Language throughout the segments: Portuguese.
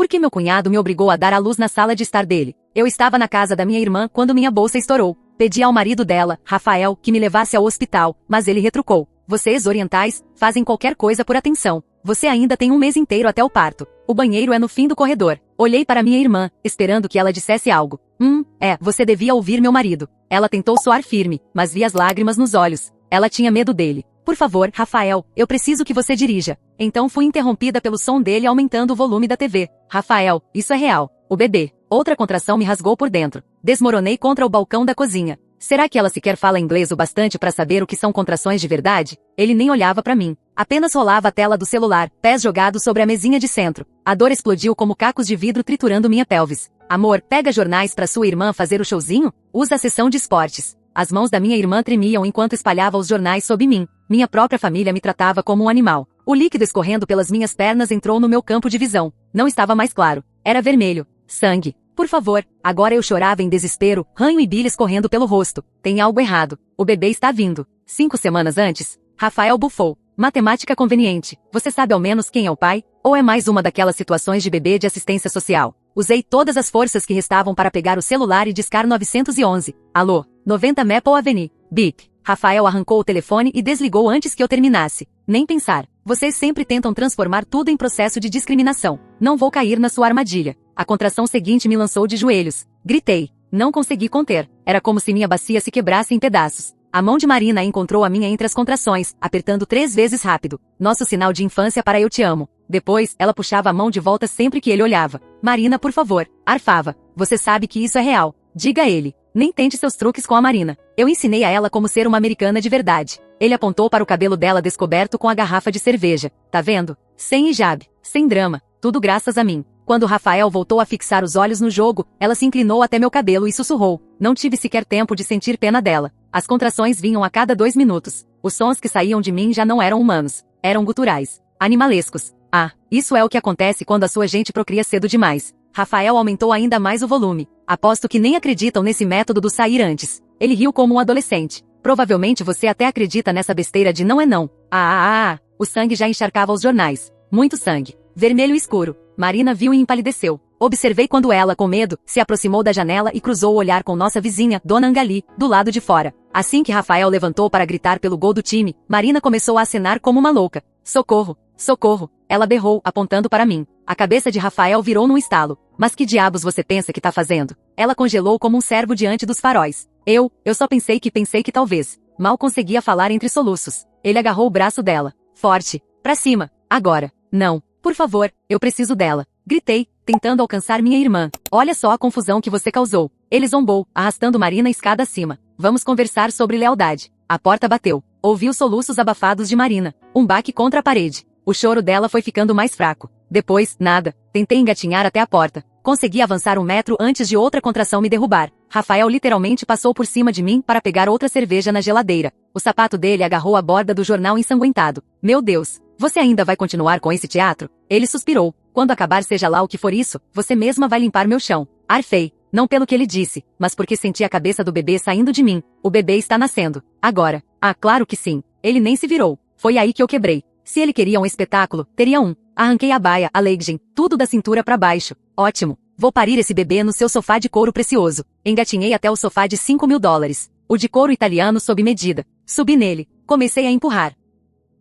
Porque meu cunhado me obrigou a dar à luz na sala de estar dele. Eu estava na casa da minha irmã quando minha bolsa estourou. Pedi ao marido dela, Rafael, que me levasse ao hospital, mas ele retrucou. Vocês, orientais, fazem qualquer coisa por atenção. Você ainda tem um mês inteiro até o parto. O banheiro é no fim do corredor. Olhei para minha irmã, esperando que ela dissesse algo. Você devia ouvir meu marido. Ela tentou soar firme, mas vi as lágrimas nos olhos. Ela tinha medo dele. Por favor, Rafael, eu preciso que você dirija. Então fui interrompida pelo som dele aumentando o volume da TV. Rafael, isso é real. O bebê. Outra contração me rasgou por dentro. Desmoronei contra o balcão da cozinha. Será que ela sequer fala inglês o bastante para saber o que são contrações de verdade? Ele nem olhava para mim. Apenas rolava a tela do celular, pés jogados sobre a mesinha de centro. A dor explodiu como cacos de vidro triturando minha pelvis. Amor, pega jornais para sua irmã fazer o showzinho? Usa a sessão de esportes. As mãos da minha irmã tremiam enquanto espalhava os jornais sob mim. Minha própria família me tratava como um animal. O líquido escorrendo pelas minhas pernas entrou no meu campo de visão. Não estava mais claro. Era vermelho. Sangue. Por favor. Agora eu chorava em desespero, ranho e bile escorrendo pelo rosto. Tem algo errado. O bebê está vindo. 5 semanas antes, Rafael bufou. Matemática conveniente. Você sabe ao menos quem é o pai? Ou é mais uma daquelas situações de bebê de assistência social? Usei todas as forças que restavam para pegar o celular e discar 911. Alô? 90 Maple Avenue. Bip. Rafael arrancou o telefone e desligou antes que eu terminasse. Nem pensar. Vocês sempre tentam transformar tudo em processo de discriminação. Não vou cair na sua armadilha. A contração seguinte me lançou de joelhos. Gritei. Não consegui conter. Era como se minha bacia se quebrasse em pedaços. A mão de Marina encontrou a minha entre as contrações, apertando 3 vezes rápido. Nosso sinal de infância para eu te amo. Depois, ela puxava a mão de volta sempre que ele olhava. Marina, por favor. Arfava. Você sabe que isso é real. Diga a ele. Nem tente seus truques com a Marina. Eu ensinei a ela como ser uma americana de verdade. Ele apontou para o cabelo dela descoberto com a garrafa de cerveja. Tá vendo? Sem hijab. Sem drama. Tudo graças a mim. Quando Rafael voltou a fixar os olhos no jogo, ela se inclinou até meu cabelo e sussurrou. Não tive sequer tempo de sentir pena dela. As contrações vinham a cada 2 minutos. Os sons que saíam de mim já não eram humanos. Eram guturais. Animalescos. Ah, isso é o que acontece quando a sua gente procria cedo demais. Rafael aumentou ainda mais o volume. Aposto que nem acreditam nesse método do sair antes. Ele riu como um adolescente. Provavelmente você até acredita nessa besteira de não é não. O sangue já encharcava os jornais. Muito sangue. Vermelho escuro. Marina viu e empalideceu. Observei quando ela, com medo, se aproximou da janela e cruzou o olhar com nossa vizinha, Dona Angali, do lado de fora. Assim que Rafael levantou para gritar pelo gol do time, Marina começou a acenar como uma louca. Socorro! Socorro! Ela berrou, apontando para mim. A cabeça de Rafael virou num estalo. Mas que diabos você pensa que tá fazendo? Ela congelou como um cervo diante dos faróis. Eu só pensei que talvez. Mal conseguia falar entre soluços. Ele agarrou o braço dela. Forte. Pra cima. Agora. Não. Por favor, eu preciso dela. Gritei, tentando alcançar minha irmã. Olha só a confusão que você causou. Ele zombou, arrastando Marina escada acima. Vamos conversar sobre lealdade. A porta bateu. Ouvi os soluços abafados de Marina. Um baque contra a parede. O choro dela foi ficando mais fraco. Depois, nada. Tentei engatinhar até a porta. Consegui avançar 1 metro antes de outra contração me derrubar. Rafael literalmente passou por cima de mim para pegar outra cerveja na geladeira. O sapato dele agarrou a borda do jornal ensanguentado. Meu Deus! Você ainda vai continuar com esse teatro? Ele suspirou. Quando acabar seja lá o que for isso, você mesma vai limpar meu chão. Arfei. Não pelo que ele disse, mas porque senti a cabeça do bebê saindo de mim. O bebê está nascendo. Agora. Ah, claro que sim. Ele nem se virou. Foi aí que eu quebrei. Se ele queria um espetáculo, teria um. Arranquei a baia, a legging, tudo da cintura para baixo. Ótimo. Vou parir esse bebê no seu sofá de couro precioso. Engatinhei até o sofá de $5.000. O de couro italiano sob medida. Subi nele. Comecei a empurrar.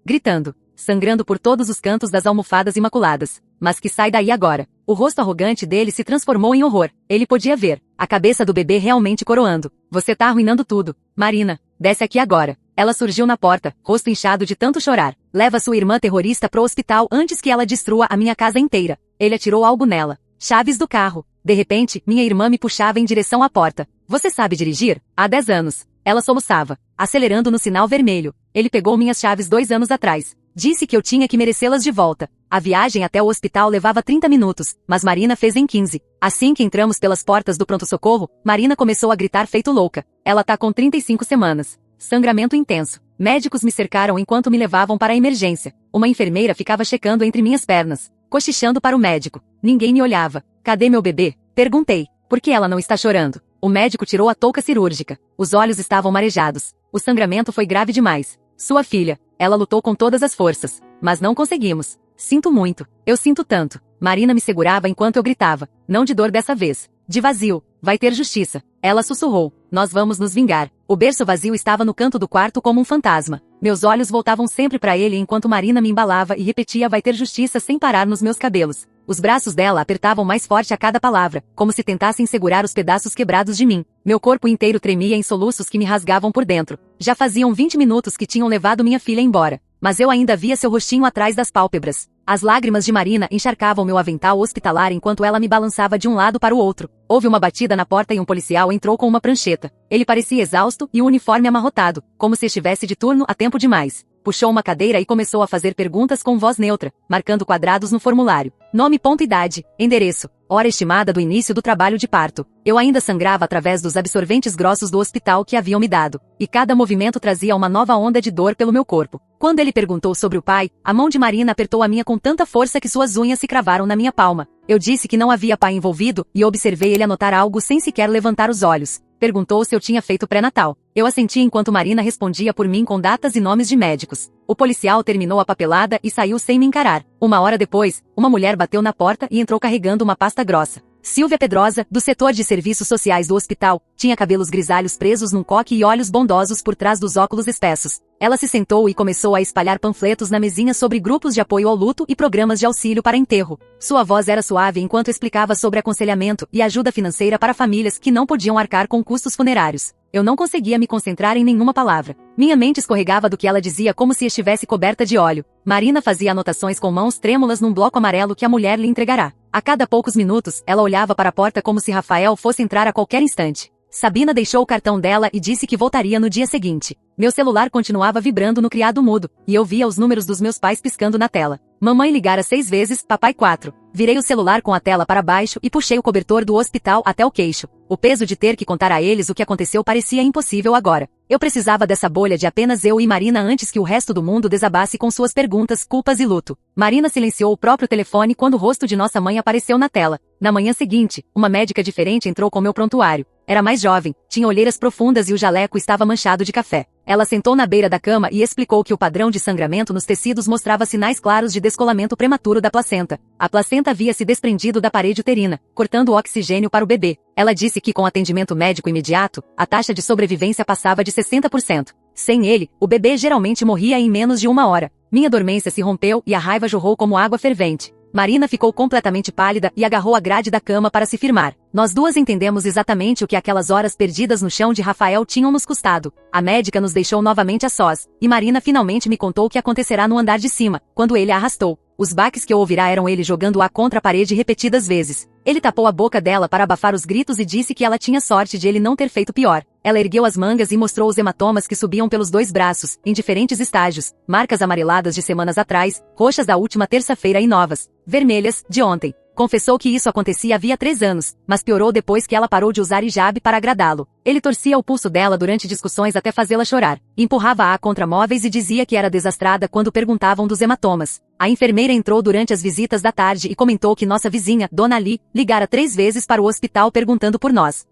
Gritando. Sangrando por todos os cantos das almofadas imaculadas. Mas que sai daí agora. O rosto arrogante dele se transformou em horror. Ele podia ver. A cabeça do bebê realmente coroando. Você tá arruinando tudo. Marina, desce aqui agora. Ela surgiu na porta, rosto inchado de tanto chorar. Leva sua irmã terrorista pro hospital antes que ela destrua a minha casa inteira. Ele atirou algo nela. Chaves do carro. De repente, minha irmã me puxava em direção à porta. Você sabe dirigir? Há 10 anos. Ela soluçava, acelerando no sinal vermelho. Ele pegou minhas chaves 2 anos atrás. Disse que eu tinha que merecê-las de volta. A viagem até o hospital levava 30 minutos, mas Marina fez em 15. Assim que entramos pelas portas do pronto-socorro, Marina começou a gritar feito louca. Ela tá com 35 semanas. Sangramento intenso. Médicos me cercaram enquanto me levavam para a emergência. Uma enfermeira ficava checando entre minhas pernas, cochichando para o médico. Ninguém me olhava. Cadê meu bebê? Perguntei. Por que ela não está chorando? O médico tirou a touca cirúrgica. Os olhos estavam marejados. O sangramento foi grave demais. Sua filha. Ela lutou com todas as forças. Mas não conseguimos. Sinto muito. Eu sinto tanto. Marina me segurava enquanto eu gritava. Não de dor dessa vez. De vazio. Vai ter justiça. Ela sussurrou. Nós vamos nos vingar. O berço vazio estava no canto do quarto como um fantasma. Meus olhos voltavam sempre para ele enquanto Marina me embalava e repetia vai ter justiça sem parar nos meus cabelos. Os braços dela apertavam mais forte a cada palavra, como se tentassem segurar os pedaços quebrados de mim. Meu corpo inteiro tremia em soluços que me rasgavam por dentro. Já faziam 20 minutos que tinham levado minha filha embora. Mas eu ainda via seu rostinho atrás das pálpebras. As lágrimas de Marina encharcavam meu avental hospitalar enquanto ela me balançava de um lado para o outro. Houve uma batida na porta e um policial entrou com uma prancheta. Ele parecia exausto e o uniforme amarrotado, como se estivesse de turno há tempo demais. Puxou uma cadeira e começou a fazer perguntas com voz neutra, marcando quadrados no formulário. Nome, ponto, idade, endereço, hora estimada do início do trabalho de parto. Eu ainda sangrava através dos absorventes grossos do hospital que haviam me dado, e cada movimento trazia uma nova onda de dor pelo meu corpo. Quando ele perguntou sobre o pai, a mão de Marina apertou a minha com tanta força que suas unhas se cravaram na minha palma. Eu disse que não havia pai envolvido, e observei ele anotar algo sem sequer levantar os olhos. Perguntou se eu tinha feito pré-natal. Eu assenti enquanto Marina respondia por mim com datas e nomes de médicos. O policial terminou a papelada e saiu sem me encarar. Uma hora depois, uma mulher bateu na porta e entrou carregando uma pasta grossa. Silvia Pedrosa, do setor de serviços sociais do hospital, tinha cabelos grisalhos presos num coque e olhos bondosos por trás dos óculos espessos. Ela se sentou e começou a espalhar panfletos na mesinha sobre grupos de apoio ao luto e programas de auxílio para enterro. Sua voz era suave enquanto explicava sobre aconselhamento e ajuda financeira para famílias que não podiam arcar com custos funerários. Eu não conseguia me concentrar em nenhuma palavra. Minha mente escorregava do que ela dizia como se estivesse coberta de óleo. Marina fazia anotações com mãos trêmulas num bloco amarelo que a mulher lhe entregará. A cada poucos minutos, ela olhava para a porta como se Rafael fosse entrar a qualquer instante. Sabina deixou o cartão dela e disse que voltaria no dia seguinte. Meu celular continuava vibrando no criado mudo, e eu via os números dos meus pais piscando na tela. Mamãe ligara 6 vezes, papai 4. Virei o celular com a tela para baixo e puxei o cobertor do hospital até o queixo. O peso de ter que contar a eles o que aconteceu parecia impossível agora. Eu precisava dessa bolha de apenas eu e Marina antes que o resto do mundo desabasse com suas perguntas, culpas e luto. Marina silenciou o próprio telefone quando o rosto de nossa mãe apareceu na tela. Na manhã seguinte, uma médica diferente entrou com meu prontuário. Era mais jovem, tinha olheiras profundas e o jaleco estava manchado de café. Ela sentou na beira da cama e explicou que o padrão de sangramento nos tecidos mostrava sinais claros de descolamento prematuro da placenta. A placenta havia se desprendido da parede uterina, cortando o oxigênio para o bebê. Ela disse que com atendimento médico imediato, a taxa de sobrevivência passava de 60%. Sem ele, o bebê geralmente morria em menos de 1 hora. Minha dormência se rompeu e a raiva jorrou como água fervente. Marina ficou completamente pálida e agarrou a grade da cama para se firmar. Nós duas entendemos exatamente o que aquelas horas perdidas no chão de Rafael tinham nos custado. A médica nos deixou novamente a sós, e Marina finalmente me contou o que acontecerá no andar de cima, quando ele a arrastou. Os baques que eu ouvirá eram ele jogando-a contra a parede repetidas vezes. Ele tapou a boca dela para abafar os gritos e disse que ela tinha sorte de ele não ter feito pior. Ela ergueu as mangas e mostrou os hematomas que subiam pelos 2 braços, em diferentes estágios, marcas amareladas de semanas atrás, roxas da última terça-feira e novas, vermelhas, de ontem. Confessou que isso acontecia havia 3 anos, mas piorou depois que ela parou de usar hijab para agradá-lo. Ele torcia o pulso dela durante discussões até fazê-la chorar. Empurrava-a contra móveis e dizia que era desastrada quando perguntavam dos hematomas. A enfermeira entrou durante as visitas da tarde e comentou que nossa vizinha, Dona Ali, ligara 3 vezes para o hospital perguntando por nós.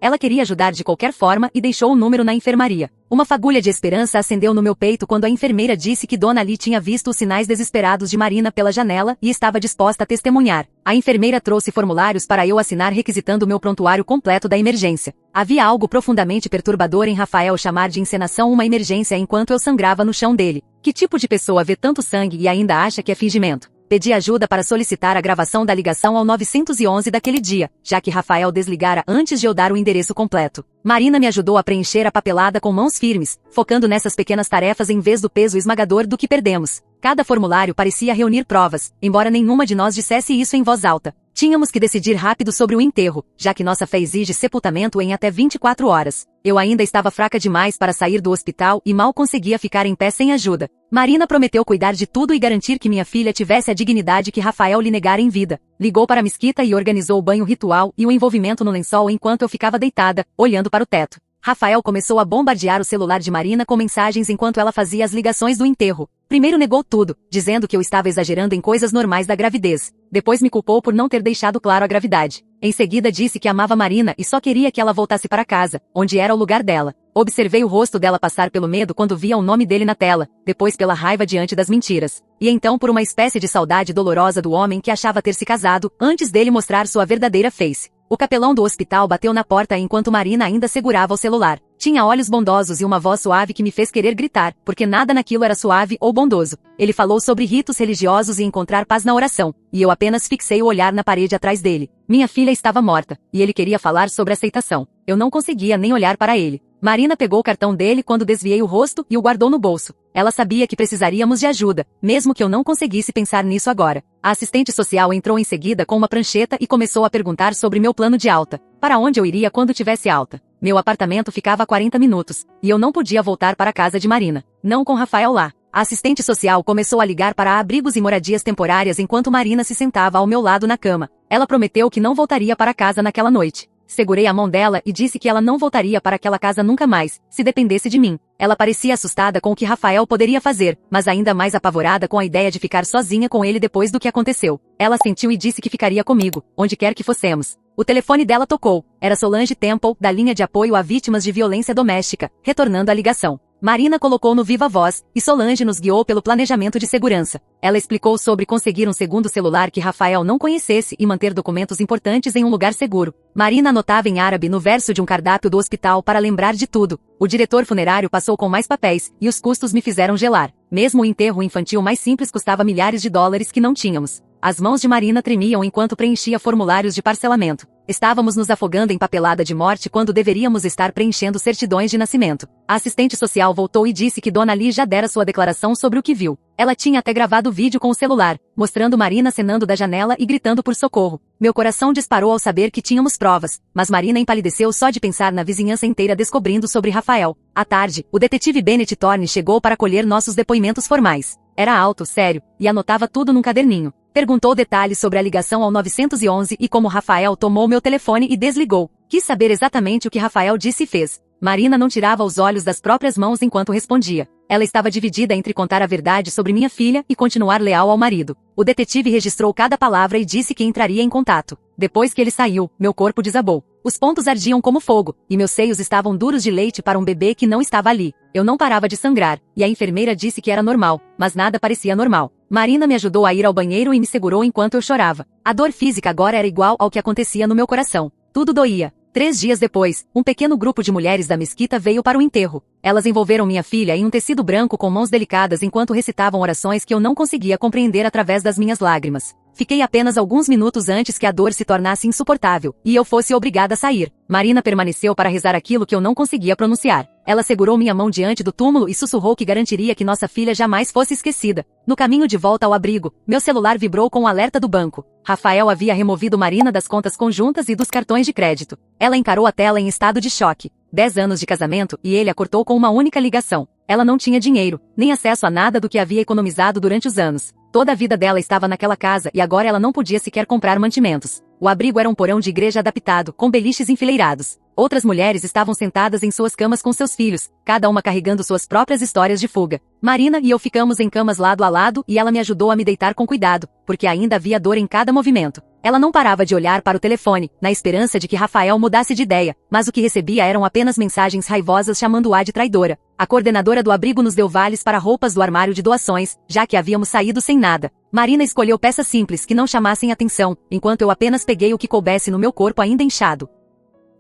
Ela queria ajudar de qualquer forma e deixou o número na enfermaria. Uma fagulha de esperança acendeu no meu peito quando a enfermeira disse que Dona Ali tinha visto os sinais desesperados de Marina pela janela e estava disposta a testemunhar. A enfermeira trouxe formulários para eu assinar requisitando o meu prontuário completo da emergência. Havia algo profundamente perturbador em Rafael chamar de encenação uma emergência enquanto eu sangrava no chão dele. Que tipo de pessoa vê tanto sangue e ainda acha que é fingimento? Pedi ajuda para solicitar a gravação da ligação ao 911 daquele dia, já que Rafael desligara antes de eu dar o endereço completo. Marina me ajudou a preencher a papelada com mãos firmes, focando nessas pequenas tarefas em vez do peso esmagador do que perdemos. Cada formulário parecia reunir provas, embora nenhuma de nós dissesse isso em voz alta. Tínhamos que decidir rápido sobre o enterro, já que nossa fé exige sepultamento em até 24 horas. Eu ainda estava fraca demais para sair do hospital e mal conseguia ficar em pé sem ajuda. Marina prometeu cuidar de tudo e garantir que minha filha tivesse a dignidade que Rafael lhe negara em vida. Ligou para a mesquita e organizou o banho ritual e o envolvimento no lençol enquanto eu ficava deitada, olhando para o teto. Rafael começou a bombardear o celular de Marina com mensagens enquanto ela fazia as ligações do enterro. Primeiro negou tudo, dizendo que eu estava exagerando em coisas normais da gravidez. Depois me culpou por não ter deixado claro a gravidade. Em seguida disse que amava Marina e só queria que ela voltasse para casa, onde era o lugar dela. Observei o rosto dela passar pelo medo quando via o nome dele na tela, depois pela raiva diante das mentiras. E então por uma espécie de saudade dolorosa do homem que achava ter se casado, antes dele mostrar sua verdadeira face. O capelão do hospital bateu na porta enquanto Marina ainda segurava o celular. Tinha olhos bondosos e uma voz suave que me fez querer gritar, porque nada naquilo era suave ou bondoso. Ele falou sobre ritos religiosos e encontrar paz na oração, e eu apenas fixei o olhar na parede atrás dele. Minha filha estava morta, e ele queria falar sobre aceitação. Eu não conseguia nem olhar para ele. Marina pegou o cartão dele quando desviei o rosto e o guardou no bolso. Ela sabia que precisaríamos de ajuda, mesmo que eu não conseguisse pensar nisso agora. A assistente social entrou em seguida com uma prancheta e começou a perguntar sobre meu plano de alta. Para onde eu iria quando tivesse alta? Meu apartamento ficava a 40 minutos, e eu não podia voltar para a casa de Marina. Não com Rafael lá. A assistente social começou a ligar para abrigos e moradias temporárias enquanto Marina se sentava ao meu lado na cama. Ela prometeu que não voltaria para casa naquela noite. Segurei a mão dela e disse que ela não voltaria para aquela casa nunca mais, se dependesse de mim. Ela parecia assustada com o que Rafael poderia fazer, mas ainda mais apavorada com a ideia de ficar sozinha com ele depois do que aconteceu. Ela sentiu e disse que ficaria comigo, onde quer que fossemos. O telefone dela tocou. Era Solange Temple, da linha de apoio a vítimas de violência doméstica, retornando a ligação. Marina colocou no viva voz, e Solange nos guiou pelo planejamento de segurança. Ela explicou sobre conseguir um segundo celular que Rafael não conhecesse e manter documentos importantes em um lugar seguro. Marina anotava em árabe no verso de um cardápio do hospital para lembrar de tudo. O diretor funerário passou com mais papéis, e os custos me fizeram gelar. Mesmo o enterro infantil mais simples custava milhares de dólares que não tínhamos. As mãos de Marina tremiam enquanto preenchia formulários de parcelamento. Estávamos nos afogando em papelada de morte quando deveríamos estar preenchendo certidões de nascimento. A assistente social voltou e disse que Dona Lee já dera sua declaração sobre o que viu. Ela tinha até gravado vídeo com o celular, mostrando Marina acenando da janela e gritando por socorro. Meu coração disparou ao saber que tínhamos provas, mas Marina empalideceu só de pensar na vizinhança inteira descobrindo sobre Rafael. À tarde, o detetive Bennett Thorne chegou para colher nossos depoimentos formais. Era alto, sério, e anotava tudo num caderninho. Perguntou detalhes sobre a ligação ao 911 e como Rafael tomou meu telefone e desligou. Quis saber exatamente o que Rafael disse e fez. Marina não tirava os olhos das próprias mãos enquanto respondia. Ela estava dividida entre contar a verdade sobre minha filha e continuar leal ao marido. O detetive registrou cada palavra e disse que entraria em contato. Depois que ele saiu, meu corpo desabou. Os pontos ardiam como fogo, e meus seios estavam duros de leite para um bebê que não estava ali. Eu não parava de sangrar, e a enfermeira disse que era normal, mas nada parecia normal. Marina me ajudou a ir ao banheiro e me segurou enquanto eu chorava. A dor física agora era igual ao que acontecia no meu coração. Tudo doía. 3 dias depois, um pequeno grupo de mulheres da mesquita veio para o enterro. Elas envolveram minha filha em um tecido branco com mãos delicadas enquanto recitavam orações que eu não conseguia compreender através das minhas lágrimas. Fiquei apenas alguns minutos antes que a dor se tornasse insuportável, e eu fosse obrigada a sair. Marina permaneceu para rezar aquilo que eu não conseguia pronunciar. Ela segurou minha mão diante do túmulo e sussurrou que garantiria que nossa filha jamais fosse esquecida. No caminho de volta ao abrigo, meu celular vibrou com o alerta do banco. Rafael havia removido Marina das contas conjuntas e dos cartões de crédito. Ela encarou a tela em estado de choque. 10 anos de casamento e ele a cortou com uma única ligação. Ela não tinha dinheiro, nem acesso a nada do que havia economizado durante os anos. Toda a vida dela estava naquela casa e agora ela não podia sequer comprar mantimentos. O abrigo era um porão de igreja adaptado, com beliches enfileirados. Outras mulheres estavam sentadas em suas camas com seus filhos, cada uma carregando suas próprias histórias de fuga. Marina e eu ficamos em camas lado a lado e ela me ajudou a me deitar com cuidado, porque ainda havia dor em cada movimento. Ela não parava de olhar para o telefone, na esperança de que Rafael mudasse de ideia, mas o que recebia eram apenas mensagens raivosas chamando-a de traidora. A coordenadora do abrigo nos deu vales para roupas do armário de doações, já que havíamos saído sem nada. Marina escolheu peças simples que não chamassem atenção, enquanto eu apenas peguei o que coubesse no meu corpo ainda inchado.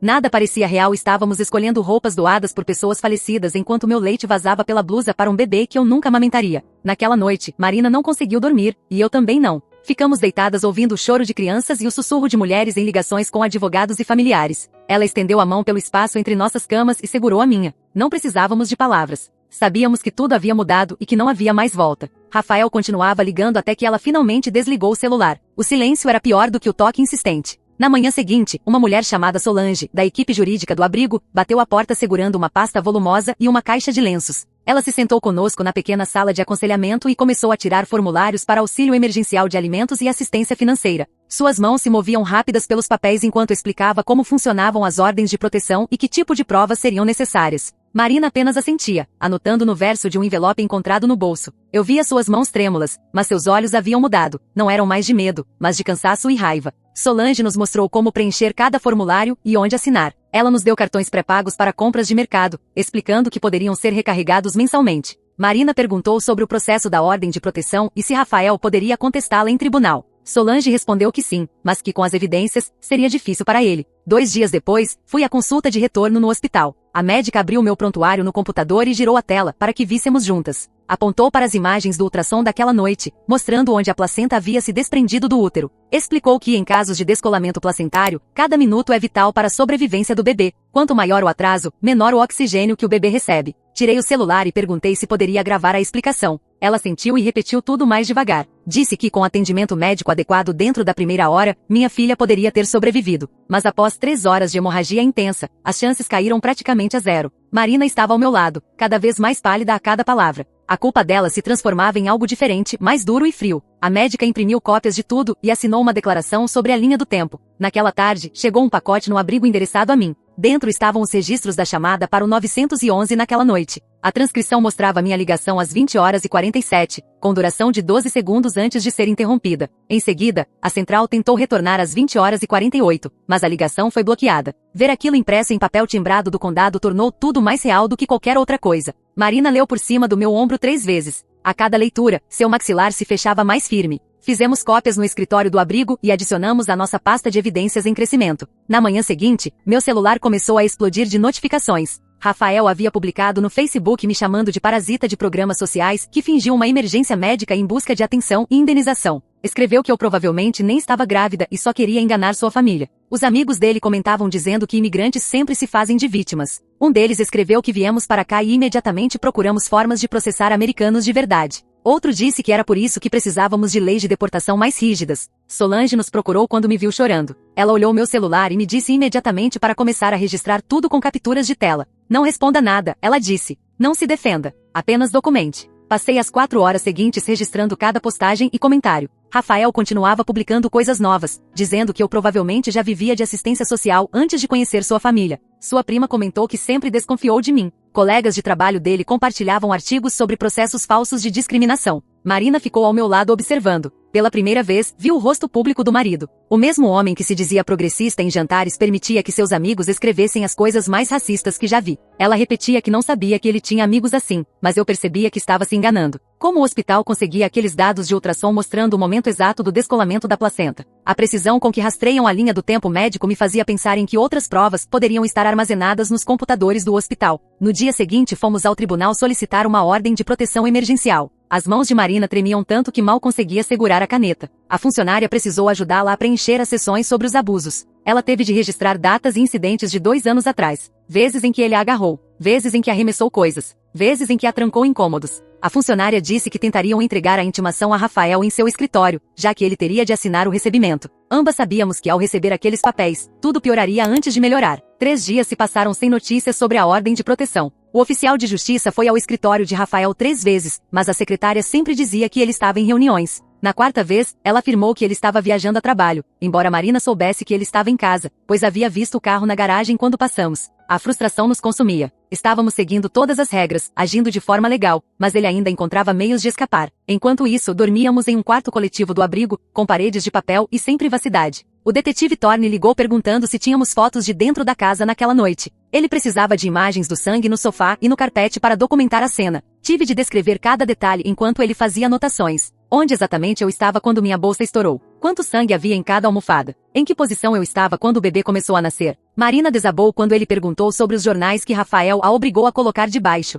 Nada parecia real, estávamos escolhendo roupas doadas por pessoas falecidas enquanto meu leite vazava pela blusa para um bebê que eu nunca amamentaria. Naquela noite, Marina não conseguiu dormir, e eu também não. Ficamos deitadas ouvindo o choro de crianças e o sussurro de mulheres em ligações com advogados e familiares. Ela estendeu a mão pelo espaço entre nossas camas e segurou a minha. Não precisávamos de palavras. Sabíamos que tudo havia mudado e que não havia mais volta. Rafael continuava ligando até que ela finalmente desligou o celular. O silêncio era pior do que o toque insistente. Na manhã seguinte, uma mulher chamada Solange, da equipe jurídica do abrigo, bateu à porta segurando uma pasta volumosa e uma caixa de lenços. Ela se sentou conosco na pequena sala de aconselhamento e começou a tirar formulários para auxílio emergencial de alimentos e assistência financeira. Suas mãos se moviam rápidas pelos papéis enquanto explicava como funcionavam as ordens de proteção e que tipo de provas seriam necessárias. Marina apenas assentia, anotando no verso de um envelope encontrado no bolso. Eu via suas mãos trêmulas, mas seus olhos haviam mudado. Não eram mais de medo, mas de cansaço e raiva. Solange nos mostrou como preencher cada formulário e onde assinar. Ela nos deu cartões pré-pagos para compras de mercado, explicando que poderiam ser recarregados mensalmente. Marina perguntou sobre o processo da ordem de proteção e se Rafael poderia contestá-la em tribunal. Solange respondeu que sim, mas que com as evidências, seria difícil para ele. 2 dias depois, fui à consulta de retorno no hospital. A médica abriu meu prontuário no computador e girou a tela para que víssemos juntas. Apontou para as imagens do ultrassom daquela noite, mostrando onde a placenta havia se desprendido do útero. Explicou que em casos de descolamento placentário, cada minuto é vital para a sobrevivência do bebê. Quanto maior o atraso, menor o oxigênio que o bebê recebe. Tirei o celular e perguntei se poderia gravar a explicação. Ela sentiu e repetiu tudo mais devagar. Disse que com atendimento médico adequado dentro da primeira hora, minha filha poderia ter sobrevivido. Mas após 3 horas de hemorragia intensa, as chances caíram praticamente a 0. Marina estava ao meu lado, cada vez mais pálida a cada palavra. A culpa dela se transformava em algo diferente, mais duro e frio. A médica imprimiu cópias de tudo e assinou uma declaração sobre a linha do tempo. Naquela tarde, chegou um pacote no abrigo endereçado a mim. Dentro estavam os registros da chamada para o 911 naquela noite. A transcrição mostrava minha ligação às 20h47, com duração de 12 segundos antes de ser interrompida. Em seguida, a central tentou retornar às 20h48, mas a ligação foi bloqueada. Ver aquilo impresso em papel timbrado do condado tornou tudo mais real do que qualquer outra coisa. Marina leu por cima do meu ombro 3 vezes. A cada leitura, seu maxilar se fechava mais firme. Fizemos cópias no escritório do abrigo e adicionamos a nossa pasta de evidências em crescimento. Na manhã seguinte, meu celular começou a explodir de notificações. Rafael havia publicado no Facebook me chamando de parasita de programas sociais que fingiu uma emergência médica em busca de atenção e indenização. Escreveu que eu provavelmente nem estava grávida e só queria enganar sua família. Os amigos dele comentavam dizendo que imigrantes sempre se fazem de vítimas. Um deles escreveu que viemos para cá e imediatamente procuramos formas de processar americanos de verdade. Outro disse que era por isso que precisávamos de leis de deportação mais rígidas. Solange nos procurou quando me viu chorando. Ela olhou meu celular e me disse imediatamente para começar a registrar tudo com capturas de tela. Não responda nada, ela disse. Não se defenda. Apenas documente. Passei as 4 horas seguintes registrando cada postagem e comentário. Rafael continuava publicando coisas novas, dizendo que eu provavelmente já vivia de assistência social antes de conhecer sua família. Sua prima comentou que sempre desconfiou de mim. Colegas de trabalho dele compartilhavam artigos sobre processos falsos de discriminação. Marina ficou ao meu lado observando. Pela primeira vez, viu o rosto público do marido. O mesmo homem que se dizia progressista em jantares permitia que seus amigos escrevessem as coisas mais racistas que já vi. Ela repetia que não sabia que ele tinha amigos assim, mas eu percebia que estava se enganando. Como o hospital conseguia aqueles dados de ultrassom mostrando o momento exato do descolamento da placenta? A precisão com que rastreiam a linha do tempo médico me fazia pensar em que outras provas poderiam estar armazenadas nos computadores do hospital. No dia seguinte fomos ao tribunal solicitar uma ordem de proteção emergencial. As mãos de Marina tremiam tanto que mal conseguia segurar a caneta. A funcionária precisou ajudá-la a preencher as seções sobre os abusos. Ela teve de registrar datas e incidentes de 2 anos atrás. Vezes em que ele a agarrou. Vezes em que arremessou coisas. Vezes em que a trancou incômodos. A funcionária disse que tentariam entregar a intimação a Rafael em seu escritório, já que ele teria de assinar o recebimento. Ambas sabíamos que ao receber aqueles papéis, tudo pioraria antes de melhorar. 3 dias se passaram sem notícias sobre a ordem de proteção. O oficial de justiça foi ao escritório de Rafael 3 vezes, mas a secretária sempre dizia que ele estava em reuniões. Na 4ª vez, ela afirmou que ele estava viajando a trabalho, embora Marina soubesse que ele estava em casa, pois havia visto o carro na garagem quando passamos. A frustração nos consumia. Estávamos seguindo todas as regras, agindo de forma legal, mas ele ainda encontrava meios de escapar. Enquanto isso, dormíamos em um quarto coletivo do abrigo, com paredes de papel e sem privacidade. O detetive Thorne ligou perguntando se tínhamos fotos de dentro da casa naquela noite. Ele precisava de imagens do sangue no sofá e no carpete para documentar a cena. Tive de descrever cada detalhe enquanto ele fazia anotações. Onde exatamente eu estava quando minha bolsa estourou? Quanto sangue havia em cada almofada? Em que posição eu estava quando o bebê começou a nascer? Marina desabou quando ele perguntou sobre os jornais que Rafael a obrigou a colocar debaixo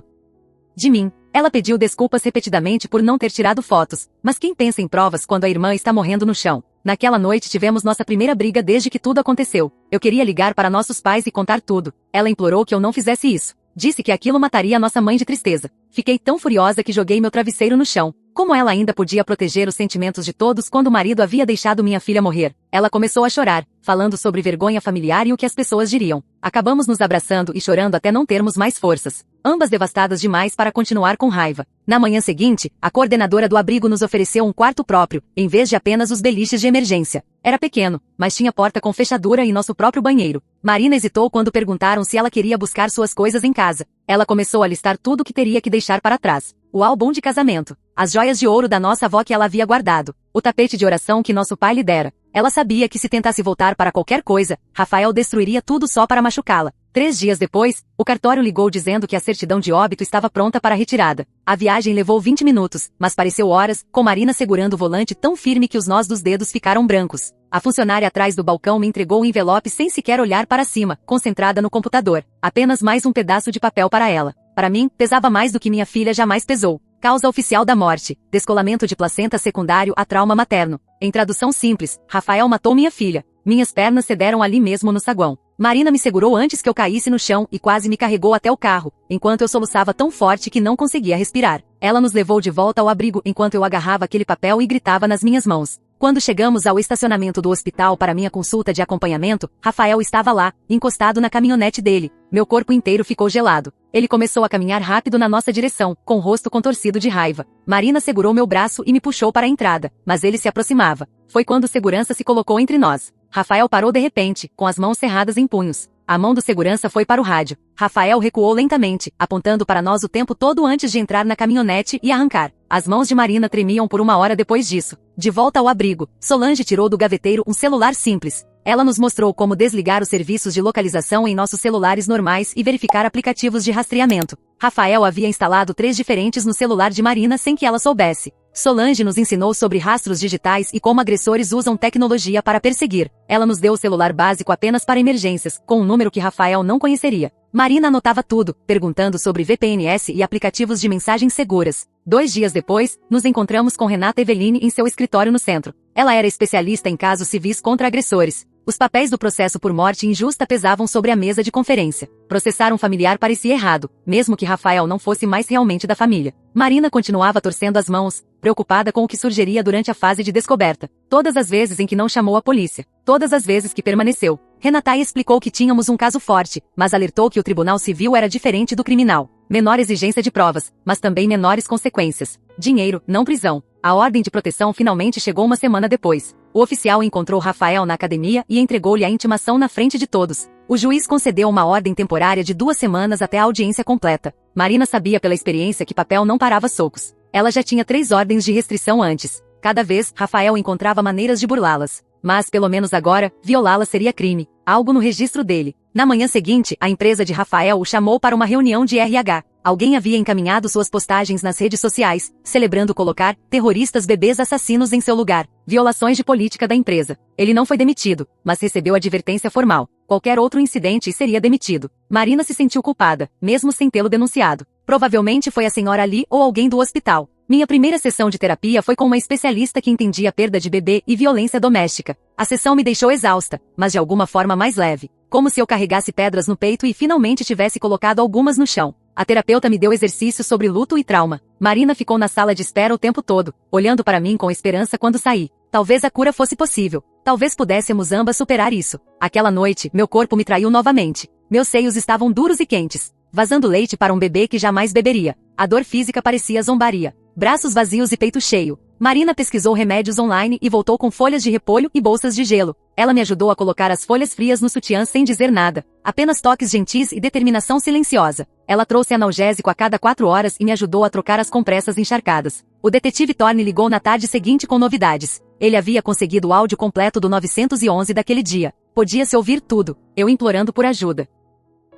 de mim. Ela pediu desculpas repetidamente por não ter tirado fotos, mas quem pensa em provas quando a irmã está morrendo no chão? Naquela noite tivemos nossa primeira briga desde que tudo aconteceu. Eu queria ligar para nossos pais e contar tudo. Ela implorou que eu não fizesse isso. Disse que aquilo mataria nossa mãe de tristeza. Fiquei tão furiosa que joguei meu travesseiro no chão. Como ela ainda podia proteger os sentimentos de todos quando o marido havia deixado minha filha morrer? Ela começou a chorar, falando sobre vergonha familiar e o que as pessoas diriam. Acabamos nos abraçando e chorando até não termos mais forças. ambas devastadas demais para continuar com raiva. Na manhã seguinte, a coordenadora do abrigo nos ofereceu um quarto próprio, em vez de apenas os beliches de emergência. Era pequeno, mas tinha porta com fechadura e nosso próprio banheiro. Marina hesitou quando perguntaram se ela queria buscar suas coisas em casa. Ela começou a listar tudo o que teria que deixar para trás. O álbum de casamento, as joias de ouro da nossa avó que ela havia guardado, o tapete de oração que nosso pai lhe dera. Ela sabia que se tentasse voltar para qualquer coisa, Rafael destruiria tudo só para machucá-la. 3 dias depois, o cartório ligou dizendo que a certidão de óbito estava pronta para retirada. A viagem levou 20 minutos, mas pareceu horas, com Marina segurando o volante tão firme que os nós dos dedos ficaram brancos. A funcionária atrás do balcão me entregou o envelope sem sequer olhar para cima, concentrada no computador. Apenas mais um pedaço de papel para ela. Para mim, pesava mais do que minha filha jamais pesou. Causa oficial da morte, descolamento de placenta secundário a trauma materno. Em tradução simples, Rafael matou minha filha. Minhas pernas cederam ali mesmo no saguão. Marina me segurou antes que eu caísse no chão e quase me carregou até o carro, enquanto eu soluçava tão forte que não conseguia respirar. Ela nos levou de volta ao abrigo enquanto eu agarrava aquele papel e gritava nas minhas mãos. Quando chegamos ao estacionamento do hospital para minha consulta de acompanhamento, Rafael estava lá, encostado na caminhonete dele. Meu corpo inteiro ficou gelado. Ele começou a caminhar rápido na nossa direção, com o rosto contorcido de raiva. Marina segurou meu braço e me puxou para a entrada, mas ele se aproximava. Foi quando o segurança se colocou entre nós. Rafael parou de repente, com as mãos cerradas em punhos. A mão do segurança foi para o rádio. Rafael recuou lentamente, apontando para nós o tempo todo antes de entrar na caminhonete e arrancar. As mãos de Marina tremiam por 1 hora depois disso. De volta ao abrigo, Solange tirou do gaveteiro um celular simples. Ela nos mostrou como desligar os serviços de localização em nossos celulares normais e verificar aplicativos de rastreamento. Rafael havia instalado 3 diferentes no celular de Marina sem que ela soubesse. Solange nos ensinou sobre rastros digitais e como agressores usam tecnologia para perseguir. Ela nos deu o celular básico apenas para emergências, com um número que Rafael não conheceria. Marina anotava tudo, perguntando sobre VPNs e aplicativos de mensagens seguras. 2 dias depois, nos encontramos com Renata Eveline em seu escritório no centro. Ela era especialista em casos civis contra agressores. Os papéis do processo por morte injusta pesavam sobre a mesa de conferência. Processar um familiar parecia errado, mesmo que Rafael não fosse mais realmente da família. Marina continuava torcendo as mãos, preocupada com o que surgiria durante a fase de descoberta. Todas as vezes em que não chamou a polícia. Todas as vezes que permaneceu. Renata explicou que tínhamos um caso forte, mas alertou que o tribunal civil era diferente do criminal. Menor exigência de provas, mas também menores consequências. Dinheiro, não prisão. A ordem de proteção finalmente chegou 1 semana depois. O oficial encontrou Rafael na academia e entregou-lhe a intimação na frente de todos. O juiz concedeu uma ordem temporária de 2 semanas até a audiência completa. Marina sabia pela experiência que papel não parava socos. Ela já tinha 3 ordens de restrição antes. Cada vez, Rafael encontrava maneiras de burlá-las. Mas, pelo menos agora, violá-la seria crime. Algo no registro dele. Na manhã seguinte, a empresa de Rafael o chamou para uma reunião de RH. Alguém havia encaminhado suas postagens nas redes sociais, celebrando colocar terroristas bebês assassinos em seu lugar. Violações de política da empresa. Ele não foi demitido, mas recebeu advertência formal. Qualquer outro incidente e seria demitido. Marina se sentiu culpada, mesmo sem tê-lo denunciado. Provavelmente foi a senhora Lee ou alguém do hospital. Minha primeira sessão de terapia foi com uma especialista que entendia a perda de bebê e violência doméstica. A sessão me deixou exausta, mas de alguma forma mais leve. Como se eu carregasse pedras no peito e finalmente tivesse colocado algumas no chão. A terapeuta me deu exercícios sobre luto e trauma. Marina ficou na sala de espera o tempo todo, olhando para mim com esperança quando saí. Talvez a cura fosse possível. Talvez pudéssemos ambas superar isso. Aquela noite, meu corpo me traiu novamente. Meus seios estavam duros e quentes, vazando leite para um bebê que jamais beberia. A dor física parecia zombaria. Braços vazios e peito cheio. Marina pesquisou remédios online e voltou com folhas de repolho e bolsas de gelo. Ela me ajudou a colocar as folhas frias no sutiã sem dizer nada. Apenas toques gentis e determinação silenciosa. Ela trouxe analgésico a cada 4 horas e me ajudou a trocar as compressas encharcadas. O detetive Thorne ligou na tarde seguinte com novidades. Ele havia conseguido o áudio completo do 911 daquele dia. Podia-se ouvir tudo. Eu implorando por ajuda.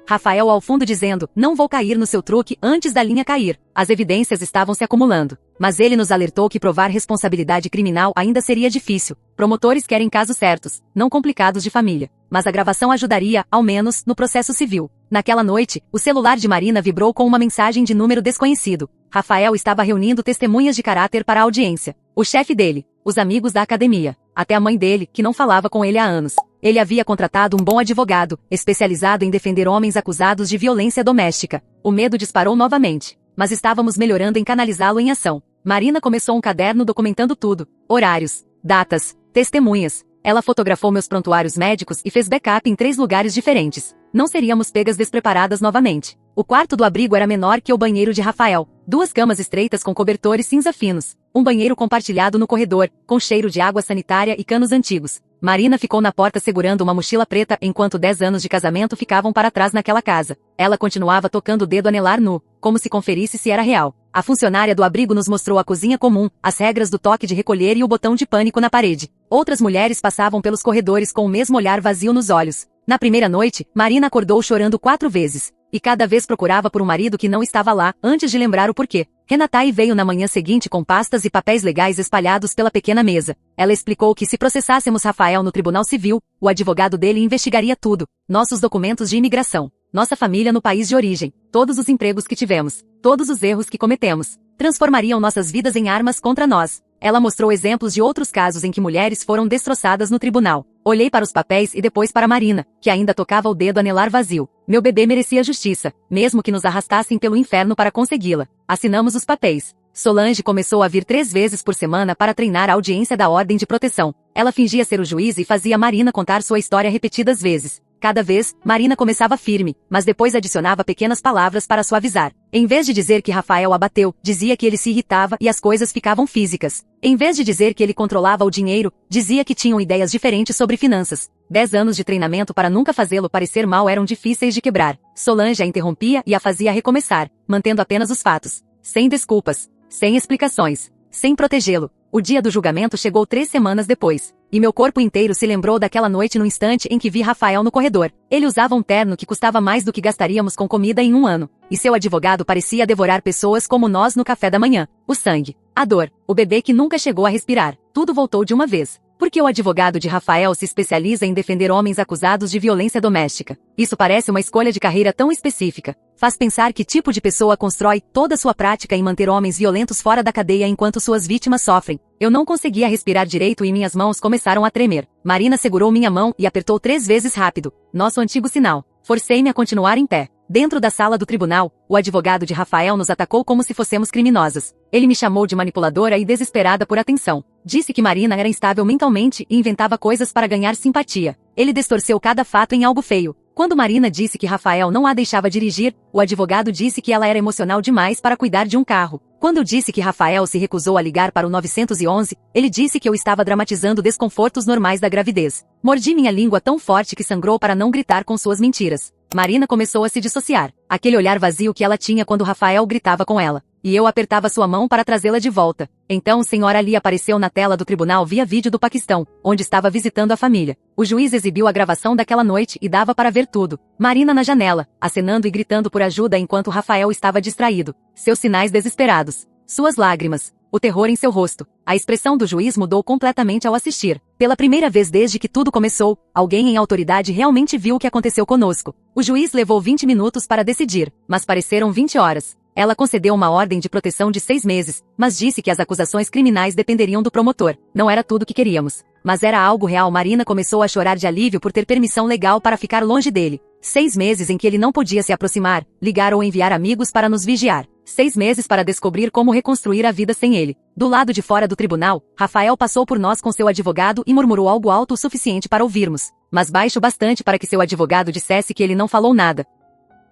Rafael ao fundo dizendo, não vou cair no seu truque antes da linha cair. As evidências estavam se acumulando. Mas ele nos alertou que provar responsabilidade criminal ainda seria difícil. Promotores querem casos certos, não complicados de família. Mas a gravação ajudaria, ao menos, no processo civil. Naquela noite, o celular de Marina vibrou com uma mensagem de número desconhecido. Rafael estava reunindo testemunhas de caráter para a audiência. O chefe dele, os amigos da academia, até a mãe dele, que não falava com ele há anos. Ele havia contratado um bom advogado, especializado em defender homens acusados de violência doméstica. O medo disparou novamente, mas estávamos melhorando em canalizá-lo em ação. Marina começou um caderno documentando tudo: horários, datas, testemunhas. Ela fotografou meus prontuários médicos e fez backup em 3 lugares diferentes. não seríamos pegas despreparadas novamente. O quarto do abrigo era menor que o banheiro de Rafael. 2 camas estreitas com cobertores cinza finos. Um banheiro compartilhado no corredor, com cheiro de água sanitária e canos antigos. Marina ficou na porta segurando uma mochila preta enquanto 10 anos de casamento ficavam para trás naquela casa. Ela continuava tocando o dedo anelar nu, como se conferisse se era real. A funcionária do abrigo nos mostrou a cozinha comum, as regras do toque de recolher e o botão de pânico na parede. Outras mulheres passavam pelos corredores com o mesmo olhar vazio nos olhos. Na primeira noite, Marina acordou chorando 4 vezes. E cada vez procurava por um marido que não estava lá, antes de lembrar o porquê. Renatai veio na manhã seguinte com pastas e papéis legais espalhados pela pequena mesa. Ela explicou que se processássemos Rafael no Tribunal Civil, o advogado dele investigaria tudo. Nossos documentos de imigração, nossa família no país de origem, todos os empregos que tivemos, todos os erros que cometemos. Transformariam nossas vidas em armas contra nós. Ela mostrou exemplos de outros casos em que mulheres foram destroçadas no tribunal. Olhei para os papéis e depois para Marina, que ainda tocava o dedo anelar vazio. Meu bebê merecia justiça, mesmo que nos arrastassem pelo inferno para consegui-la. Assinamos os papéis. Solange começou a vir 3 vezes por semana para treinar a audiência da ordem de proteção. Ela fingia ser o juiz e fazia Marina contar sua história repetidas vezes. Cada vez, Marina começava firme, mas depois adicionava pequenas palavras para suavizar. Em vez de dizer que Rafael a bateu, dizia que ele se irritava e as coisas ficavam físicas. Em vez de dizer que ele controlava o dinheiro, dizia que tinham ideias diferentes sobre finanças. 10 anos de treinamento para nunca fazê-lo parecer mal eram difíceis de quebrar. Solange a interrompia e a fazia recomeçar, mantendo apenas os fatos. Sem desculpas, sem explicações, sem protegê-lo. O dia do julgamento chegou 3 semanas depois, e meu corpo inteiro se lembrou daquela noite no instante em que vi Rafael no corredor. Ele usava um terno que custava mais do que gastaríamos com comida em 1 ano, e seu advogado parecia devorar pessoas como nós no café da manhã. O sangue, a dor, o bebê que nunca chegou a respirar, tudo voltou de uma vez. Porque o advogado de Rafael se especializa em defender homens acusados de violência doméstica. Isso parece uma escolha de carreira tão específica. Faz pensar que tipo de pessoa constrói toda sua prática em manter homens violentos fora da cadeia enquanto suas vítimas sofrem. Eu não conseguia respirar direito e minhas mãos começaram a tremer. Marina segurou minha mão e apertou 3 vezes rápido. Nosso antigo sinal. Forcei-me a continuar em pé. Dentro da sala do tribunal, o advogado de Rafael nos atacou como se fôssemos criminosas. Ele me chamou de manipuladora e desesperada por atenção. Disse que Marina era instável mentalmente e inventava coisas para ganhar simpatia. Ele distorceu cada fato em algo feio. Quando Marina disse que Rafael não a deixava dirigir, o advogado disse que ela era emocional demais para cuidar de um carro. Quando disse que Rafael se recusou a ligar para o 911, ele disse que eu estava dramatizando desconfortos normais da gravidez. Mordi minha língua tão forte que sangrou para não gritar com suas mentiras. Marina começou a se dissociar. Aquele olhar vazio que ela tinha quando Rafael gritava com ela. E eu apertava sua mão para trazê-la de volta. Então Senhora Ali apareceu na tela do tribunal via vídeo do Paquistão, onde estava visitando a família. O juiz exibiu a gravação daquela noite e dava para ver tudo. Marina na janela, acenando e gritando por ajuda enquanto Rafael estava distraído. Seus sinais desesperados. Suas lágrimas. O terror em seu rosto. A expressão do juiz mudou completamente ao assistir. Pela primeira vez desde que tudo começou, alguém em autoridade realmente viu o que aconteceu conosco. O juiz levou 20 minutos para decidir, mas pareceram 20 horas. Ela concedeu uma ordem de proteção de 6 meses, mas disse que as acusações criminais dependeriam do promotor. Não era tudo o que queríamos. Mas era algo real. Marina começou a chorar de alívio por ter permissão legal para ficar longe dele. 6 meses em que ele não podia se aproximar, ligar ou enviar amigos para nos vigiar. 6 meses para descobrir como reconstruir a vida sem ele. Do lado de fora do tribunal, Rafael passou por nós com seu advogado e murmurou algo alto o suficiente para ouvirmos, mas baixo bastante para que seu advogado dissesse que ele não falou nada.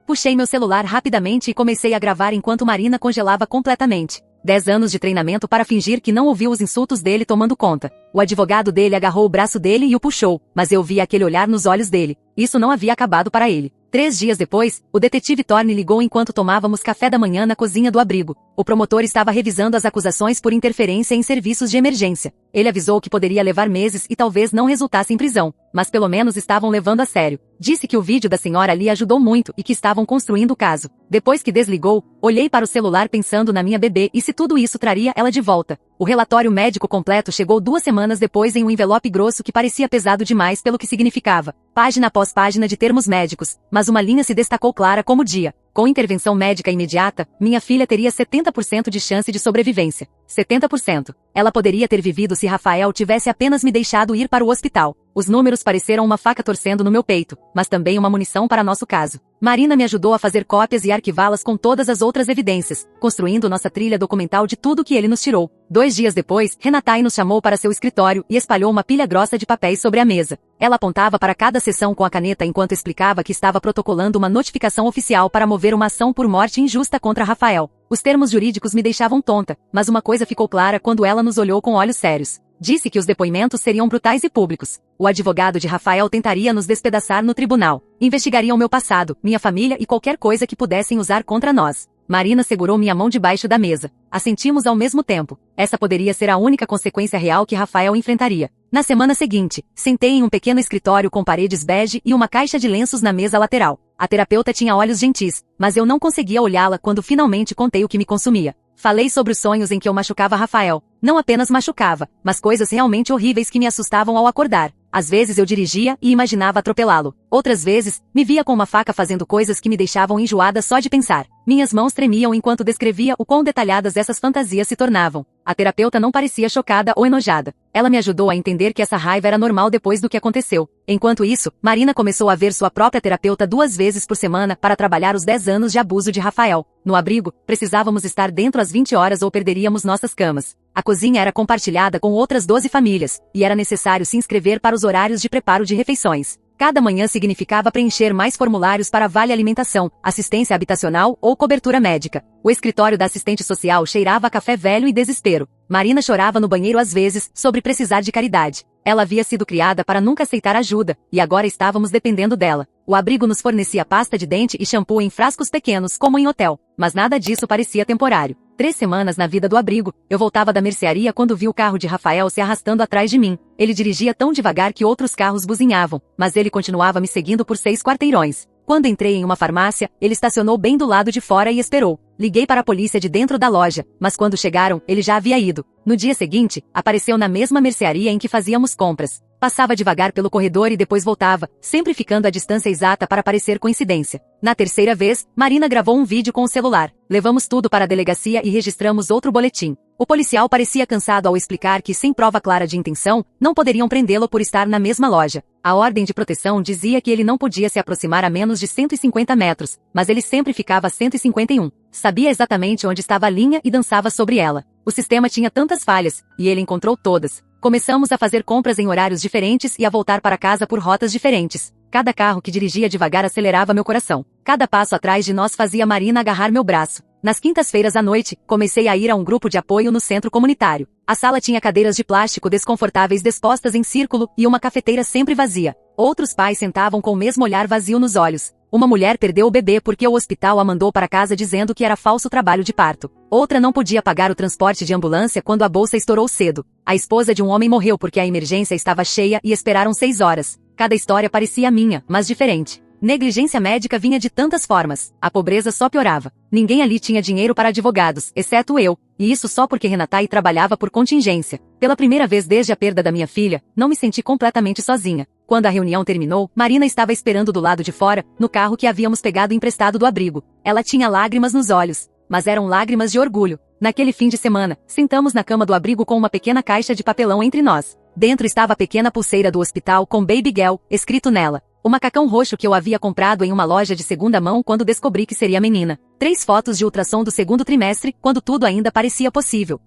Puxei meu celular rapidamente e comecei a gravar enquanto Marina congelava completamente. 10 anos de treinamento para fingir que não ouviu os insultos dele tomando conta. O advogado dele agarrou o braço dele e o puxou, mas eu vi aquele olhar nos olhos dele. Isso não havia acabado para ele. 3 dias depois, o detetive Thorne ligou enquanto tomávamos café da manhã na cozinha do abrigo. O promotor estava revisando as acusações por interferência em serviços de emergência. Ele avisou que poderia levar meses e talvez não resultasse em prisão, mas pelo menos estavam levando a sério. Disse que o vídeo da senhora ali ajudou muito e que estavam construindo o caso. Depois que desligou, olhei para o celular pensando na minha bebê e se tudo isso traria ela de volta. O relatório médico completo chegou 2 semanas depois em um envelope grosso que parecia pesado demais pelo que significava. Página após página de termos médicos, mas uma linha se destacou clara como dia. Com intervenção médica imediata, minha filha teria 70% de chance de sobrevivência. 70%. Ela poderia ter vivido se Rafael tivesse apenas me deixado ir para o hospital. Os números pareceram uma faca torcendo no meu peito, mas também uma munição para nosso caso. Marina me ajudou a fazer cópias e arquivá-las com todas as outras evidências, construindo nossa trilha documental de tudo que ele nos tirou. 2 dias depois, Renatai nos chamou para seu escritório e espalhou uma pilha grossa de papéis sobre a mesa. Ela apontava para cada sessão com a caneta enquanto explicava que estava protocolando uma notificação oficial para mover uma ação por morte injusta contra Rafael. Os termos jurídicos me deixavam tonta, mas uma coisa ficou clara quando ela nos olhou com olhos sérios. Disse que os depoimentos seriam brutais e públicos. O advogado de Rafael tentaria nos despedaçar no tribunal. Investigariam meu passado, minha família e qualquer coisa que pudessem usar contra nós. Marina segurou minha mão debaixo da mesa. Assentimos ao mesmo tempo. Essa poderia ser a única consequência real que Rafael enfrentaria. Na semana seguinte, sentei em um pequeno escritório com paredes bege e uma caixa de lenços na mesa lateral. A terapeuta tinha olhos gentis, mas eu não conseguia olhá-la quando finalmente contei o que me consumia. Falei sobre os sonhos em que eu machucava Rafael. Não apenas machucava, mas coisas realmente horríveis que me assustavam ao acordar. Às vezes eu dirigia e imaginava atropelá-lo. Outras vezes, me via com uma faca fazendo coisas que me deixavam enjoada só de pensar. Minhas mãos tremiam enquanto descrevia o quão detalhadas essas fantasias se tornavam. A terapeuta não parecia chocada ou enojada. Ela me ajudou a entender que essa raiva era normal depois do que aconteceu. Enquanto isso, Marina começou a ver sua própria terapeuta 2 vezes por semana para trabalhar os 10 anos de abuso de Rafael. No abrigo, precisávamos estar dentro às 20 horas ou perderíamos nossas camas. A cozinha era compartilhada com outras 12 famílias, e era necessário se inscrever para os horários de preparo de refeições. Cada manhã significava preencher mais formulários para vale alimentação, assistência habitacional ou cobertura médica. O escritório da assistente social cheirava a café velho e desespero. Marina chorava no banheiro às vezes, sobre precisar de caridade. Ela havia sido criada para nunca aceitar ajuda, e agora estávamos dependendo dela. O abrigo nos fornecia pasta de dente e shampoo em frascos pequenos, como em hotel, mas nada disso parecia temporário. 3 semanas na vida do abrigo, eu voltava da mercearia quando vi o carro de Rafael se arrastando atrás de mim. Ele dirigia tão devagar que outros carros buzinhavam, mas ele continuava me seguindo por 6 quarteirões. Quando entrei em uma farmácia, ele estacionou bem do lado de fora e esperou. Liguei para a polícia de dentro da loja, mas quando chegaram, ele já havia ido. No dia seguinte, apareceu na mesma mercearia em que fazíamos compras. Passava devagar pelo corredor e depois voltava, sempre ficando à distância exata para parecer coincidência. Na terceira vez, Marina gravou um vídeo com o celular. Levamos tudo para a delegacia e registramos outro boletim. O policial parecia cansado ao explicar que, sem prova clara de intenção, não poderiam prendê-lo por estar na mesma loja. A ordem de proteção dizia que ele não podia se aproximar a menos de 150 metros, mas ele sempre ficava a 151. Sabia exatamente onde estava a linha e dançava sobre ela. O sistema tinha tantas falhas, e ele encontrou todas. Começamos a fazer compras em horários diferentes e a voltar para casa por rotas diferentes. Cada carro que dirigia devagar acelerava meu coração. Cada passo atrás de nós fazia Marina agarrar meu braço. Nas quintas-feiras à noite, comecei a ir a um grupo de apoio no centro comunitário. A sala tinha cadeiras de plástico desconfortáveis dispostas em círculo e uma cafeteira sempre vazia. Outros pais sentavam com o mesmo olhar vazio nos olhos. Uma mulher perdeu o bebê porque o hospital a mandou para casa dizendo que era falso trabalho de parto. Outra não podia pagar o transporte de ambulância quando a bolsa estourou cedo. A esposa de um homem morreu porque a emergência estava cheia e esperaram 6 horas. Cada história parecia a minha, mas diferente. Negligência médica vinha de tantas formas. A pobreza só piorava. Ninguém ali tinha dinheiro para advogados, exceto eu. E isso só porque Renatai trabalhava por contingência. Pela primeira vez desde a perda da minha filha, não me senti completamente sozinha. Quando a reunião terminou, Marina estava esperando do lado de fora, no carro que havíamos pegado emprestado do abrigo. Ela tinha lágrimas nos olhos, mas eram lágrimas de orgulho. Naquele fim de semana, sentamos na cama do abrigo com uma pequena caixa de papelão entre nós. Dentro estava a pequena pulseira do hospital com Baby Girl, escrito nela. O macacão roxo que eu havia comprado em uma loja de segunda mão quando descobri que seria menina. 3 fotos de ultrassom do 2º trimestre, quando tudo ainda parecia possível.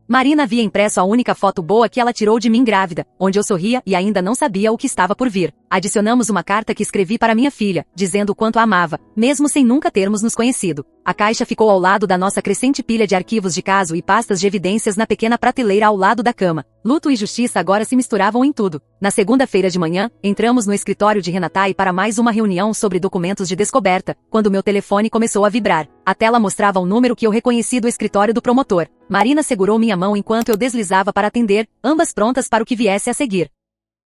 Marina havia impresso a única foto boa que ela tirou de mim grávida, onde eu sorria e ainda não sabia o que estava por vir. Adicionamos uma carta que escrevi para minha filha, dizendo o quanto a amava, mesmo sem nunca termos nos conhecido. A caixa ficou ao lado da nossa crescente pilha de arquivos de caso e pastas de evidências na pequena prateleira ao lado da cama. Luto e justiça agora se misturavam em tudo. Na segunda-feira de manhã, entramos no escritório de Renatai para mais uma reunião sobre documentos de descoberta, quando meu telefone começou a vibrar. A tela mostrava um número que eu reconheci do escritório do promotor. Marina segurou minha mão enquanto eu deslizava para atender, ambas prontas para o que viesse a seguir.